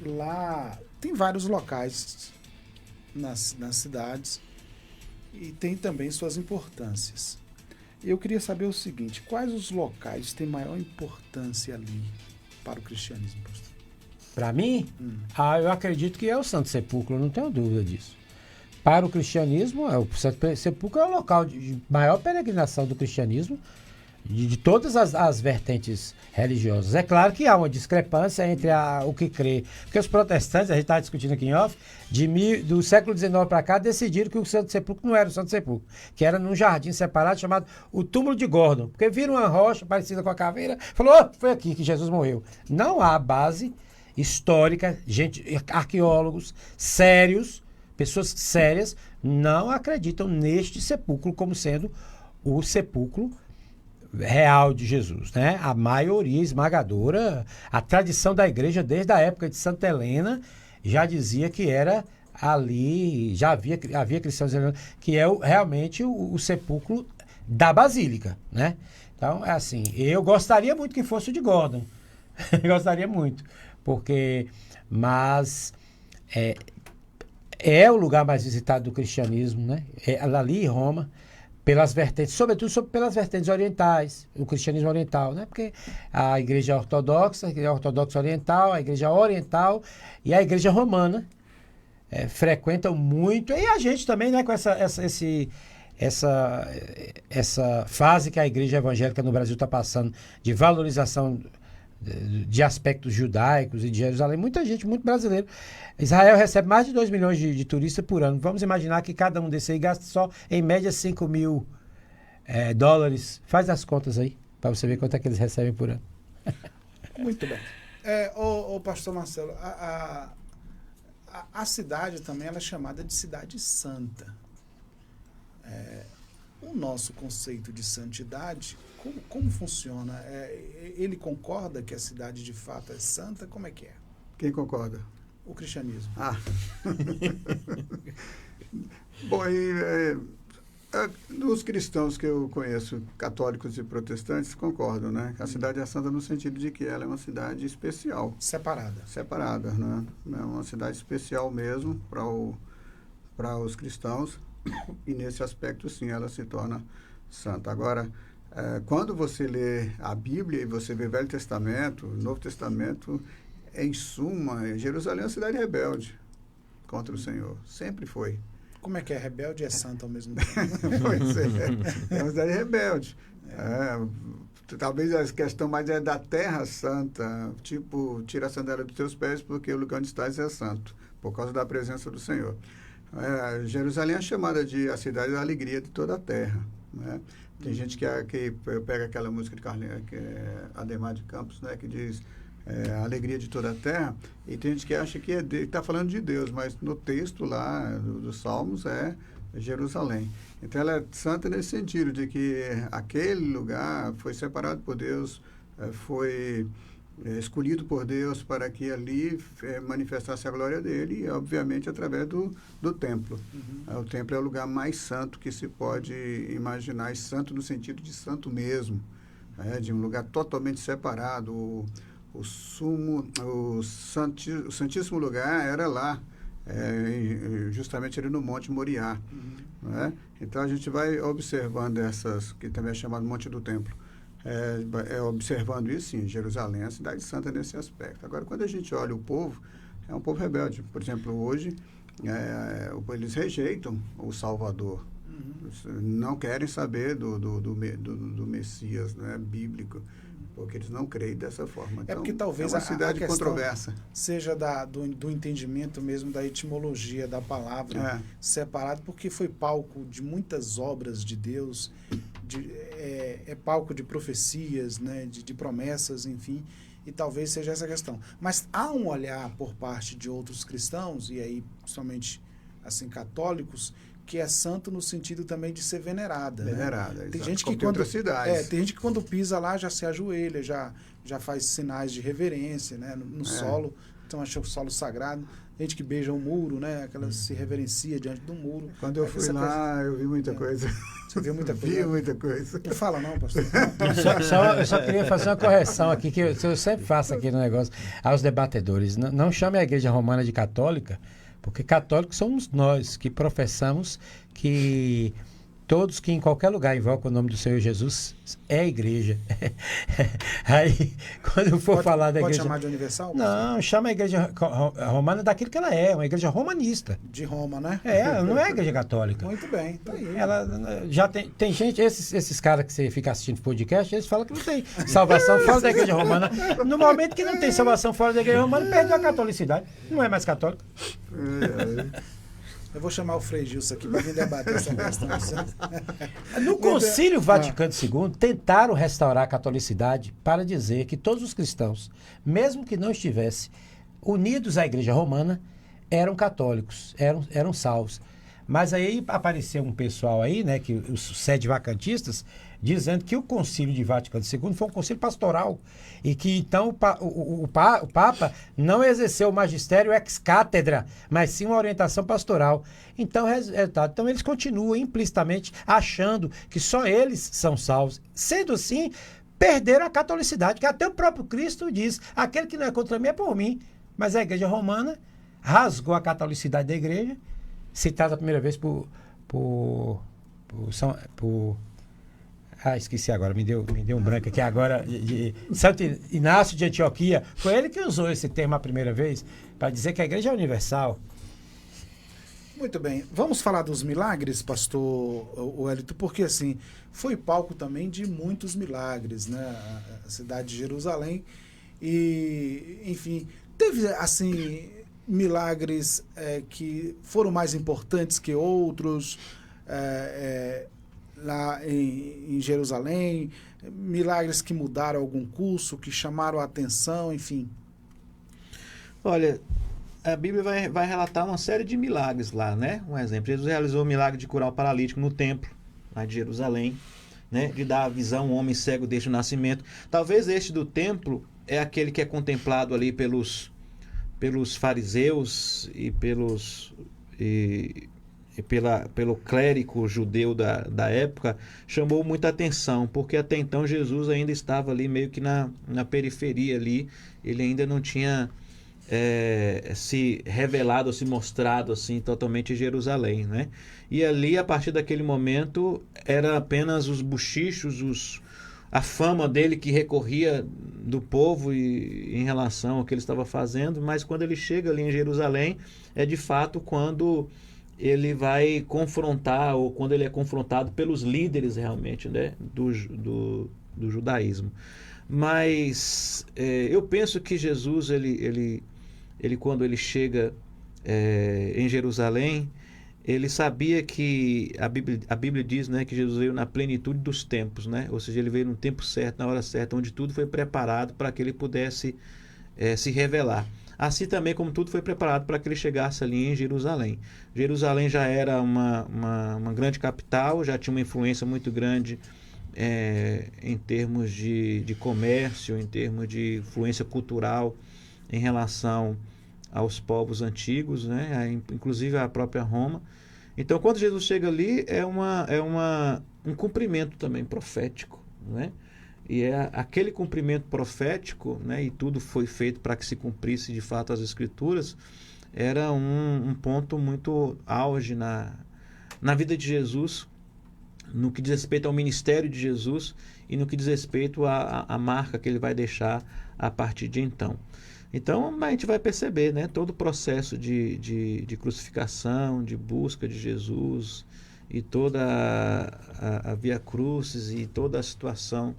lá tem vários locais nas cidades e tem também suas importâncias. Eu queria saber o seguinte: quais os locais têm maior importância ali para o cristianismo, pastor? Para mim, eu acredito que é o Santo Sepulcro, não tenho dúvida disso. Para o cristianismo, o Santo Sepulcro é o local de maior peregrinação do cristianismo, de todas as vertentes religiosas. É claro que há uma discrepância entre o que crê, porque os protestantes, a gente estava discutindo aqui em off, do século XIX para cá, decidiram que o Santo Sepulcro não era o Santo Sepulcro, que era num jardim separado chamado o Túmulo de Gordon, porque viram uma rocha parecida com a caveira, falou, foi aqui que Jesus morreu. Não há base histórica, arqueólogos sérios, pessoas sérias, não acreditam neste sepulcro como sendo o sepulcro real de Jesus, né? A maioria esmagadora, a tradição da igreja desde a época de Santa Helena já dizia que era ali, já havia cristãos dizendo que é realmente o sepulcro da Basílica, né? Então, é assim, eu gostaria muito que fosse o de Gordon, gostaria muito, mas é o lugar mais visitado do cristianismo, né? Ali em Roma, pelas vertentes, sobretudo pelas vertentes orientais, o cristianismo oriental, né? Porque a igreja ortodoxa, a igreja ortodoxa oriental, a igreja oriental e a igreja romana frequentam muito, e a gente também, né? Com essa fase que a igreja evangélica no Brasil está passando de valorização de aspectos judaicos e de Jerusalém, muita gente, muito brasileiro. Israel recebe mais de 2 milhões de turistas por ano. Vamos imaginar que cada um desses aí gasta só, em média, 5 mil dólares. Faz as contas aí, para você ver quanto é que eles recebem por ano. Muito bem. Pastor Marcelo, a cidade também ela é chamada de cidade santa. O nosso conceito de santidade, como funciona? Ele concorda que a cidade de fato é santa? Como é que é? Quem concorda? O cristianismo. Bom, dos cristãos que eu conheço, católicos e protestantes, concordam, né? A cidade é santa no sentido de que ela é uma cidade especial. Separada, né? É uma cidade especial mesmo para os cristãos, e nesse aspecto, sim, ela se torna santa. Agora, quando você lê a Bíblia e você vê Velho Testamento, Novo Testamento, em suma, Jerusalém é uma cidade rebelde contra o Senhor. Sempre foi. Como é que é? Rebelde e santa ao mesmo tempo? Pois é uma cidade rebelde. Talvez a questão mais é da terra santa, tipo, tira a sandália dos teus pés porque o lugar onde estás é santo, por causa da presença do Senhor. Jerusalém é chamada de a cidade da alegria de toda a terra, né? Tem gente que pega aquela música de Carlinhos, que é Ademar de Campos, né, que diz a alegria de toda a terra, e tem gente que acha que está falando de Deus, mas no texto lá dos Salmos é Jerusalém. Então ela é santa nesse sentido, de que aquele lugar foi separado por Deus, foi escolhido por Deus para que ali manifestasse a glória dele, e obviamente através do templo. O templo é o lugar mais santo que se pode imaginar, e santo no sentido de santo mesmo, de um lugar totalmente separado. O santíssimo lugar era lá, justamente ali no Monte Moriá. Então a gente vai observando essas, que também é chamado Monte do Templo, observando isso, sim, Jerusalém é a cidade santa nesse aspecto. Agora, quando a gente olha o povo, é um povo rebelde. Por exemplo, hoje, eles rejeitam o Salvador. Não querem saber do Messias, né, bíblico, porque eles não creem dessa forma. Então, porque talvez é uma cidade a controversa. Seja do entendimento mesmo da etimologia da palavra separado, porque foi palco de muitas obras de Deus, é palco de profecias, né, de promessas, enfim, e talvez seja essa a questão. Mas há um olhar por parte de outros cristãos, e aí principalmente assim, católicos, que é santo no sentido também de ser venerada. Venerada, né? Tem exato. gente Como que tem outras cidades. tem gente que quando pisa lá já se ajoelha, já faz sinais de reverência, né? No solo, então acha o solo sagrado. Gente que beija o muro, né? Aquela se reverencia diante do muro. Quando eu fui lá, eu vi muita coisa. Você viu muita coisa? Vi muita coisa. Não fala não, pastor. Eu só queria fazer uma correção aqui, que eu sempre faço aqui no negócio, aos debatedores. Não chame a Igreja Romana de católica, porque católicos somos nós que professamos que todos que em qualquer lugar invocam o nome do Senhor Jesus é a igreja. Aí, quando eu for falar da igreja... Pode chamar de universal? Não, chama a igreja romana daquilo que ela é, uma igreja romanista. De Roma, né? Ela não é a igreja católica. Muito bem, tá aí. Ela já tem gente, esses caras que você fica assistindo podcast, eles falam que não tem salvação fora da igreja romana. No momento que não tem salvação fora da igreja romana, perdeu a catolicidade. Não é mais católico. Eu vou chamar o Frei Gilson aqui para vir debater essa questão. No Concílio Vaticano II, tentaram restaurar a catolicidade para dizer que todos os cristãos, mesmo que não estivessem unidos à Igreja Romana, eram católicos, eram salvos. Mas aí apareceu um pessoal aí, né, que os sede-vacantistas, dizendo que o Concílio de Vaticano II foi um concílio pastoral e que então o Papa não exerceu o magistério ex-cátedra, mas sim uma orientação pastoral. Então eles continuam implicitamente achando que só eles são salvos. Sendo assim, perderam a catolicidade, que até o próprio Cristo diz, aquele que não é contra mim é por mim. Mas a Igreja Romana rasgou a catolicidade da Igreja, citada a primeira vez esqueci agora, me deu um branco aqui agora, de Santo Inácio de Antioquia. Foi ele que usou esse termo a primeira vez para dizer que a igreja é universal. Muito bem. Vamos falar dos milagres, pastor Wellington, porque assim, foi palco também de muitos milagres, né? A cidade de Jerusalém. E, enfim, teve assim milagres que foram mais importantes que outros, lá em Jerusalém, milagres que mudaram algum curso, que chamaram a atenção, enfim. Olha, a Bíblia vai relatar uma série de milagres lá, né? Um exemplo, Jesus realizou o milagre de curar o paralítico no templo, lá de Jerusalém, né? De dar a visão ao homem cego desde o nascimento. Talvez este do templo é aquele que é contemplado ali pelos fariseus e pelo clérigo judeu da época, chamou muita atenção, porque até então Jesus ainda estava ali meio que na periferia ali, ele ainda não tinha se revelado, se mostrado assim totalmente em Jerusalém, né? E ali, a partir daquele momento, era apenas os bochichos, a fama dele que recorria do povo em relação ao que ele estava fazendo, mas quando ele chega ali em Jerusalém, é de fato quando ele vai confrontar, ou quando ele é confrontado pelos líderes realmente, né, do judaísmo. Mas eu penso que Jesus, ele quando ele chega em Jerusalém, ele sabia que a Bíblia diz, né, que Jesus veio na plenitude dos tempos, né? Ou seja, ele veio no tempo certo, na hora certa, onde tudo foi preparado para que ele pudesse se revelar. Assim também como tudo foi preparado para que ele chegasse ali em Jerusalém. Jerusalém já era uma grande capital, já tinha uma influência muito grande em termos de comércio, em termos de influência cultural em relação aos povos antigos, né? Inclusive a própria Roma. Então, quando Jesus chega ali, é um cumprimento também profético, né? E é aquele cumprimento profético, né? E tudo foi feito para que se cumprisse de fato as Escrituras, era um ponto muito auge na vida de Jesus, no que diz respeito ao ministério de Jesus e no que diz respeito à marca que ele vai deixar a partir de então. Então, a gente vai perceber, né, todo o processo de crucificação, de busca de Jesus e toda a via crucis e toda a situação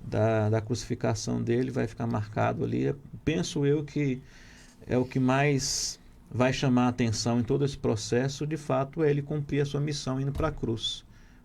da crucificação dele vai ficar marcado ali. Penso eu que é o que mais vai chamar a atenção em todo esse processo, de fato, é ele cumprir a sua missão indo para a cruz,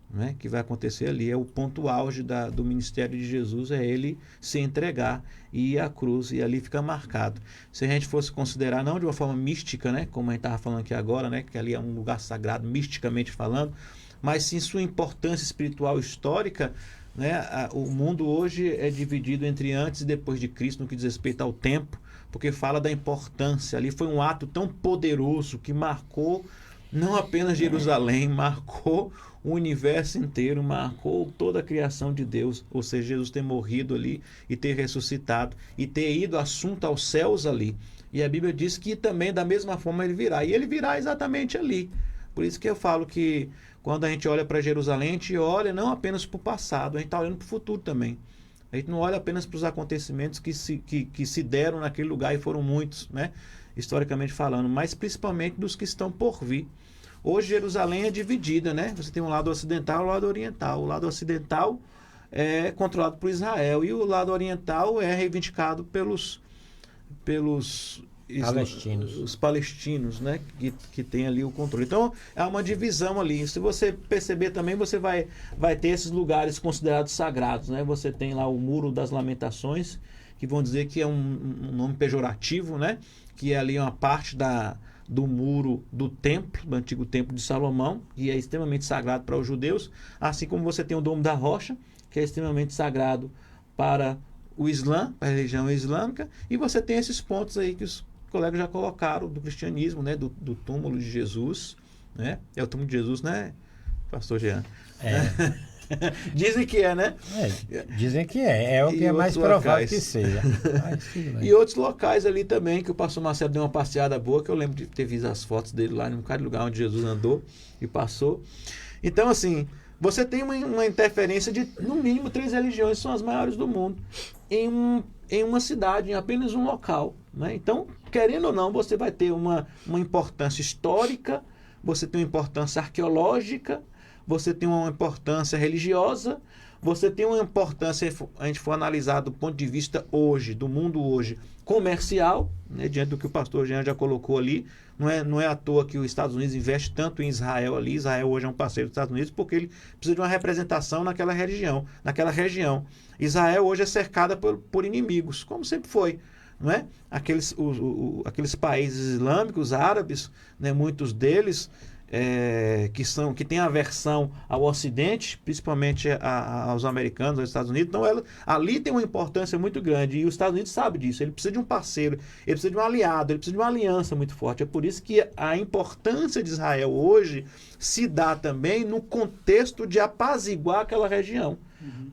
né, que vai acontecer ali. É o ponto auge do ministério de Jesus, é ele se entregar e ir à cruz, e ali fica marcado. Se a gente fosse considerar, não de uma forma mística, né, como a gente estava falando aqui agora, né, que ali é um lugar sagrado, misticamente falando, mas sim sua importância espiritual histórica, né, o mundo hoje é dividido entre antes e depois de Cristo no que diz respeito ao tempo, porque fala da importância. Ali foi um ato tão poderoso que marcou não apenas Jerusalém, marcou o universo inteiro, marcou toda a criação de Deus, ou seja, Jesus ter morrido ali e ter ressuscitado e ter ido assunto aos céus ali. E a Bíblia diz que também da mesma forma ele virá, e ele virá exatamente ali. Por isso que eu falo que quando a gente olha para Jerusalém, a gente olha não apenas para o passado, a gente está olhando para o futuro também. A gente não olha apenas para os acontecimentos que se deram naquele lugar, e foram muitos, né, historicamente falando, mas principalmente dos que estão por vir. Hoje Jerusalém é dividida, né? Você tem um lado ocidental e um lado oriental. O lado ocidental é controlado por Israel e o lado oriental é reivindicado pelos palestinos. Os palestinos, né? Que tem ali o controle. Então, é uma divisão ali. Se você perceber também, você vai ter esses lugares considerados sagrados, né? Você tem lá o Muro das Lamentações, que vão dizer que é um nome pejorativo, né? Que é ali uma parte do muro do templo, do antigo templo de Salomão, que é extremamente sagrado para os judeus, assim como você tem o Domo da Rocha, que é extremamente sagrado para o Islã, para a religião islâmica, e você tem esses pontos aí que os colegas já colocaram do cristianismo, né, do túmulo de Jesus, né? É o túmulo de Jesus, né, pastor Jean? Dizem que é, né? Dizem que é o que é mais provável que seja. E outros locais ali também, que o pastor Marcelo deu uma passeada boa, que eu lembro de ter visto as fotos dele lá em um cada lugar onde Jesus andou e passou. Então, assim, você tem uma interferência de, no mínimo, 3 religiões, são as maiores do mundo, em uma cidade, em apenas um local, né? Então, querendo ou não, você vai ter uma importância histórica, você tem uma importância arqueológica, você tem uma importância religiosa, você tem uma importância, a gente for analisar do ponto de vista hoje, do mundo hoje, comercial, né, diante do que o pastor Jean já colocou ali. Não é à toa que os Estados Unidos investe tanto em Israel ali. Israel hoje é um parceiro dos Estados Unidos porque ele precisa de uma representação naquela região. Israel hoje é cercada por inimigos, como sempre foi. Não é? Aqueles países islâmicos, árabes, né, muitos deles, que tem aversão ao Ocidente, principalmente aos americanos, aos Estados Unidos. Então, ali tem uma importância muito grande, e os Estados Unidos sabe disso. Ele precisa de um parceiro, ele precisa de um aliado, ele precisa de uma aliança muito forte. É por isso que a importância de Israel hoje se dá também no contexto de apaziguar aquela região,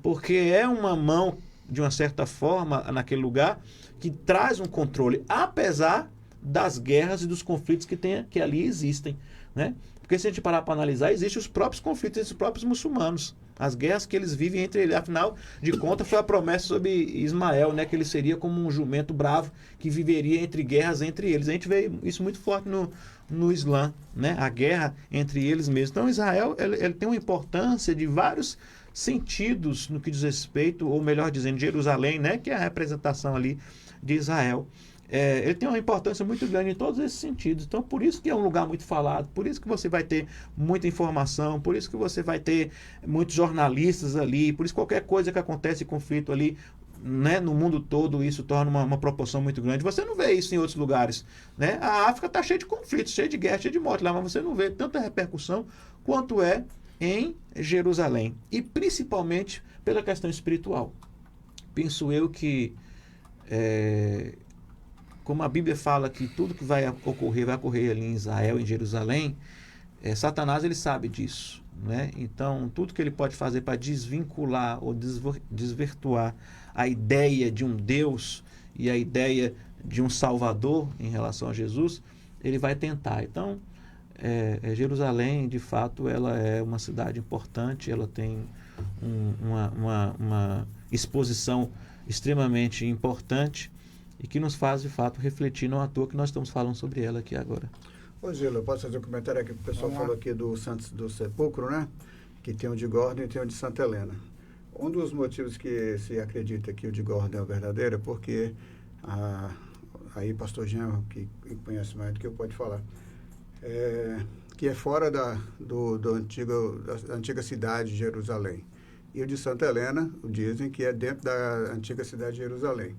porque é uma mão, de uma certa forma, naquele lugar, que traz um controle, apesar das guerras e dos conflitos que ali existem, né? Porque se a gente parar para analisar, existem os próprios conflitos entre os próprios muçulmanos, as guerras que eles vivem entre eles. Afinal de contas, foi a promessa sobre Ismael, né, que ele seria como um jumento bravo que viveria entre guerras entre eles. A gente vê isso muito forte no Islã, né, a guerra entre eles mesmos. Então, Israel ele tem uma importância de vários sentidos no que diz respeito, ou melhor dizendo, Jerusalém, né, que é a representação ali de Israel. Ele tem uma importância muito grande em todos esses sentidos. Então, por isso que é um lugar muito falado, por isso que você vai ter muita informação, por isso que você vai ter muitos jornalistas ali, por isso que qualquer coisa que acontece em conflito ali, né, no mundo todo, isso torna uma proporção muito grande. Você não vê isso em outros lugares, né? A África está cheia de conflitos, cheia de guerra, cheia de morte lá, mas você não vê tanta repercussão quanto é em Jerusalém. E principalmente pela questão espiritual. Penso eu que como a Bíblia fala que tudo que vai ocorrer ali em Israel, em Jerusalém, Satanás ele sabe disso, né? Então, tudo que ele pode fazer para desvincular ou desvirtuar a ideia de um Deus e a ideia de um Salvador em relação a Jesus, ele vai tentar. Então, Jerusalém, de fato, ela é uma cidade importante, ela tem uma exposição extremamente importante, e que nos faz, de fato, refletir, não à toa que nós estamos falando sobre ela aqui agora. Ô, Gilo, eu posso fazer um comentário aqui? O pessoal falou aqui do Santos do Sepulcro, né? Que tem o de Gordon e tem o de Santa Helena. Um dos motivos que se acredita que o de Gordon é o verdadeiro é porque, aí pastor Jean, que conhece mais do que eu, pode falar, que é fora da antiga cidade de Jerusalém. E o de Santa Helena, dizem que é dentro da antiga cidade de Jerusalém.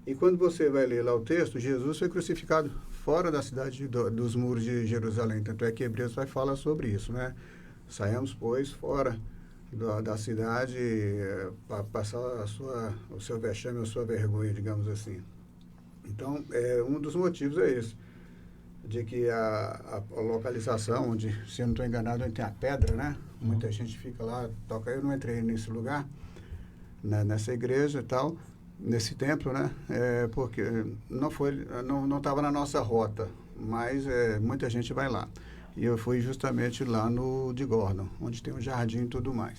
E quando você vai ler lá o texto, Jesus foi crucificado fora da cidade dos muros de Jerusalém. Tanto é que Hebreus vai falar sobre isso, né? Saímos, pois, fora da cidade para passar o seu vexame, a sua vergonha, digamos assim. Então, um dos motivos é esse, de que a localização, onde, se eu não estou enganado, onde tem a pedra, né? Muita gente fica lá, toca. Eu não entrei nesse lugar, né, nessa igreja e tal, nesse templo, né? Porque não estava na nossa rota, mas muita gente vai lá. E eu fui justamente lá no de Gordon, onde tem um jardim e tudo mais,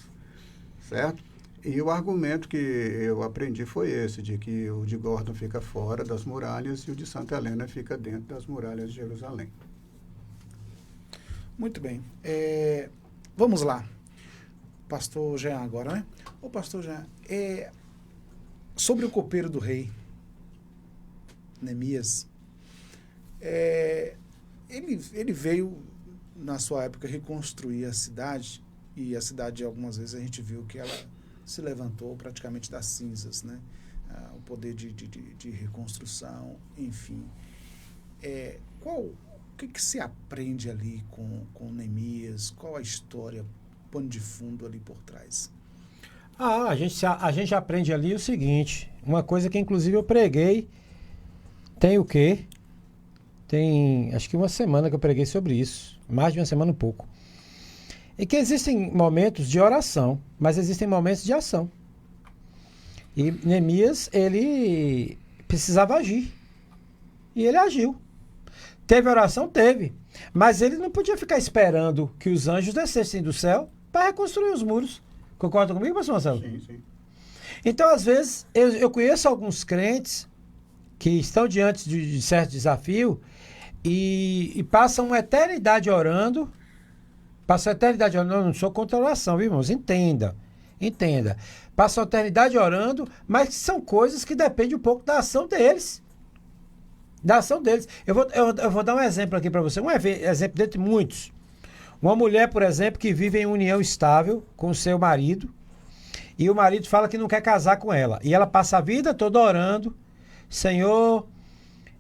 certo? E o argumento que eu aprendi foi esse, de que o de Gordon fica fora das muralhas e o de Santa Helena fica dentro das muralhas de Jerusalém. Muito bem. Vamos lá. Pastor Jean agora, né? Ô, pastor Jean, sobre o copeiro do rei, Neemias, ele veio, na sua época, reconstruir a cidade, e a cidade, algumas vezes, a gente viu que ela se levantou praticamente das cinzas, né? O poder de reconstrução, enfim. O que se aprende ali com Neemias? Qual a história, pano de fundo ali por trás? A gente aprende ali o seguinte, uma coisa que inclusive eu preguei, tem o quê? Tem acho que uma semana que eu preguei sobre isso, mais de uma semana um pouco. E que existem momentos de oração, mas existem momentos de ação. E Neemias, ele precisava agir. E ele agiu. Teve oração? Teve. Mas ele não podia ficar esperando que os anjos descessem do céu para reconstruir os muros. Concorda comigo, pastor Marcelo? Sim, sim. Então, às vezes, eu conheço alguns crentes que estão diante de certo desafio e passam uma eternidade orando. Passam a eternidade orando. Eu não sou contra a oração, viu, irmãos? Entenda. Passam a eternidade orando, mas são coisas que dependem um pouco da ação deles. Eu vou dar um exemplo aqui para você. Um exemplo dentre muitos. Uma mulher, por exemplo, que vive em união estável com o seu marido, e o marido fala que não quer casar com ela. E ela passa a vida toda orando: Senhor,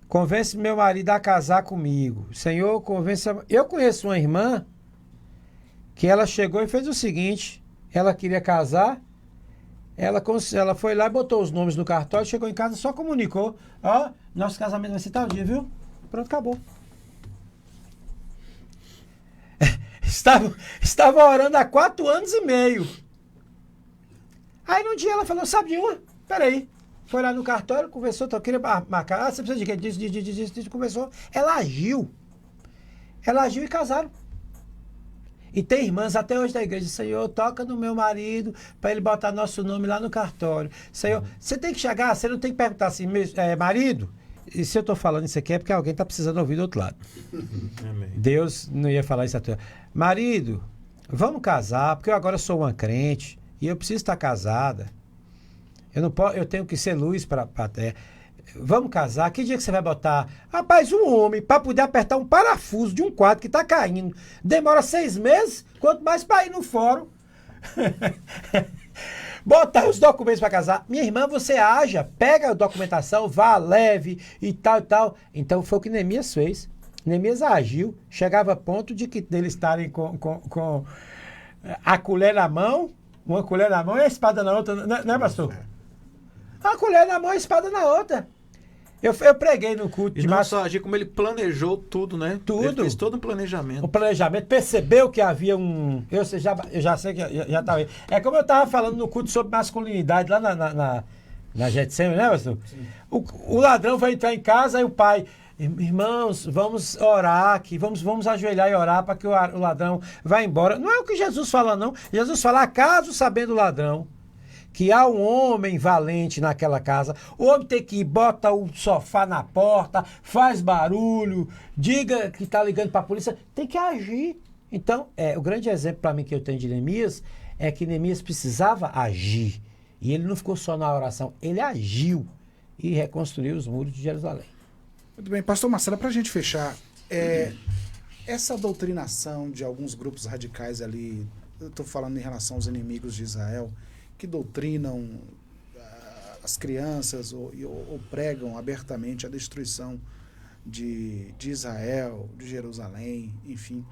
convence meu marido a casar comigo. Senhor, convence... Eu conheço uma irmã que ela chegou e fez o seguinte: ela queria casar, ela foi lá e botou os nomes no cartório, chegou em casa, só comunicou: nosso casamento vai ser tal dia, viu? Pronto, acabou. Estava orando há 4 anos e meio. Aí num dia ela falou: sabe de uma? Peraí. Foi lá no cartório, conversou, queria marcar. Você precisa de quê? Disse, conversou. Ela agiu e casaram. E tem irmãs até hoje da igreja: Senhor, toca no meu marido para ele botar nosso nome lá no cartório. Senhor, você tem que chegar, você não tem que perguntar assim: marido, e se eu estou falando isso aqui é porque alguém está precisando ouvir do outro lado. Amém. Deus não ia falar isso a tua. Marido, vamos casar, porque eu agora sou uma crente e eu preciso estar casada. Eu tenho que ser luz para a terra. Vamos casar. Que dia que você vai botar? Rapaz, um homem, para poder apertar um parafuso de um quadro que está caindo, demora 6 meses, quanto mais para ir no fórum. Botar os documentos para casar. Minha irmã, você haja, pega a documentação, vá, leve e tal e tal. Então foi o que Neemias fez. Neemias agiu, chegava a ponto de eles estarem com a colher na mão, uma colher na mão e a espada na outra, não é, pastor? A colher na mão e a espada na outra. Eu preguei no culto de não só agir, como ele planejou tudo, né? Tudo. Ele fez todo um planejamento. O planejamento, percebeu que havia um... Eu já sei que já estava... É como eu estava falando no culto sobre masculinidade lá na Getsemane, né, pastor? O ladrão vai entrar em casa e o pai... Irmãos, vamos orar aqui, vamos ajoelhar e orar para que o ladrão vá embora. Não é o que Jesus fala, não. Jesus fala: acaso sabendo o ladrão que há um homem valente naquela casa, o homem tem que ir, bota o sofá na porta, faz barulho, diga que está ligando para a polícia, tem que agir. Então, o grande exemplo para mim que eu tenho de Neemias é que Neemias precisava agir. E ele não ficou só na oração, ele agiu e reconstruiu os muros de Jerusalém. Muito bem, pastor Marcelo, para a gente fechar, Essa doutrinação de alguns grupos radicais ali, eu estou falando em relação aos inimigos de Israel, que doutrinam as crianças ou pregam abertamente a destruição de Israel, de Jerusalém, enfim.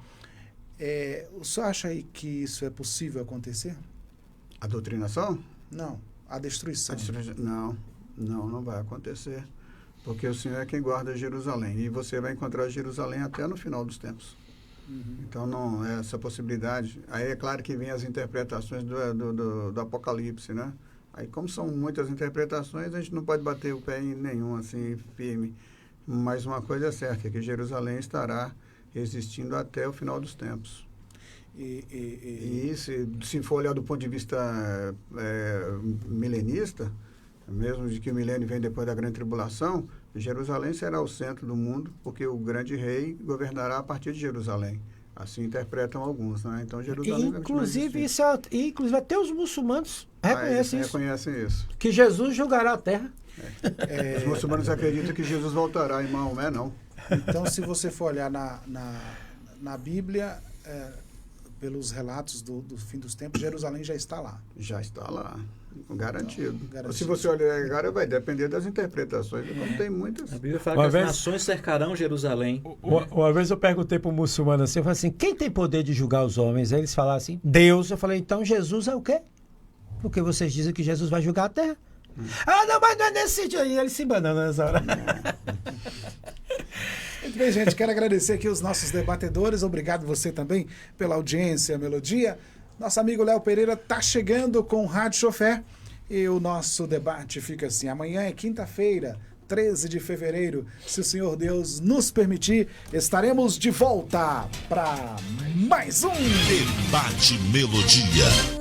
O senhor acha aí que isso é possível acontecer? A doutrinação? Não, a destruição. Não vai acontecer. Porque o Senhor é quem guarda Jerusalém. E você vai encontrar Jerusalém até no final dos tempos. Então, não é essa possibilidade. Aí é claro que vem as interpretações do Apocalipse, né? Aí, como são muitas interpretações, a gente não pode bater o pé em nenhum, assim, firme. Mas uma coisa é certa, é que Jerusalém estará existindo até o final dos tempos. E se for olhar do ponto de vista milenista, mesmo de que o milênio vem depois da grande tribulação, Jerusalém será o centro do mundo, porque o grande rei governará a partir de Jerusalém. Assim interpretam alguns, né? Então Jerusalém inclusive até os muçulmanos reconhecem isso. Que Jesus julgará a terra. Os muçulmanos acreditam que Jesus voltará, em Maomé não. Então, se você for olhar na Bíblia, pelos relatos do fim dos tempos, Jerusalém já está lá. Já está lá. Garantido. Se você olhar agora, vai depender das interpretações. Não tem muitas. A Bíblia fala que as nações cercarão Jerusalém. Uma vez eu perguntei para um muçulmano assim, eu falei assim, quem tem poder de julgar os homens? Aí eles falaram assim, Deus. Eu falei, então Jesus é o quê? Porque vocês dizem que Jesus vai julgar a terra. Não, mas não é nesse dia aí. Ele se embanando nessa hora. Muito bem, gente. Quero agradecer aqui os nossos debatedores. Obrigado você também pela audiência, Melodia. Nosso amigo Léo Pereira está chegando com o Rádio Chofé e o nosso debate fica assim. Amanhã é quinta-feira, 13 de fevereiro. Se o Senhor Deus nos permitir, estaremos de volta para mais um Debate Melodia.